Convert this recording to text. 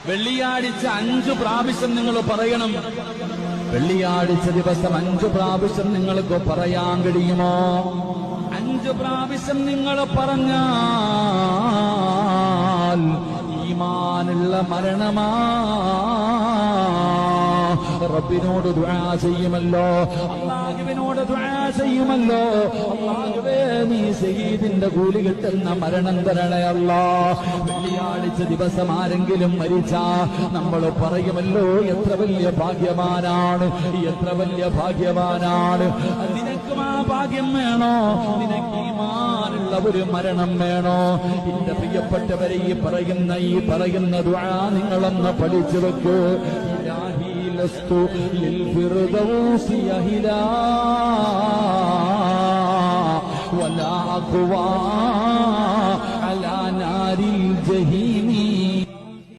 വെള്ളിയാഴ്ച 5 പ്രാവശ്യം നിങ്ങൾ പറയണം. വെള്ളിയാഴ്ച ദിവസം 5 പ്രാവശ്യം നിങ്ങൾക്ക് പറയാൻ കഴിയുമോ? 5 പ്രാവശ്യം നിങ്ങൾ പറഞ്ഞാൽ ഈമാനുള്ള മരണമാ. റബ്ബിനോട് ദുആ ചെയ്യുമല്ലോ, അല്ലാഹുവിനോട് ദുആ ചെയ്യുമല്ലോ. അല്ലാഹുവേ, നീ ശഹീദിന്റെ കൂലി കിട്ടുന്ന മരണം തരണേ അല്ലാഹ്. വെള്ളിയാഴ്ച ദിവസം ആരെങ്കിലും മരിച്ചാ നമ്മൾ പറയുമല്ലോ, എത്ര വലിയ ഭാഗ്യവാനാണ്, എത്ര വലിയ ഭാഗ്യവാനാണ്. നിനക്കും ആ ഭാഗ്യം വേണോ? നിനക്ക് ഈമാനുള്ള ഒരു മരണം വേണോ? എന്റെ പ്രിയപ്പെട്ടവരെ, ഈ പറയുന്ന ദുആ നിങ്ങളൊന്ന് പഠിച്ചു വെക്കൂ. ഇലാഹി ലസ്തു ലിൽഫിർദൗസി അഹിലാ വലാ അഖ്വാ അലാ നാരിൽ ജഹീം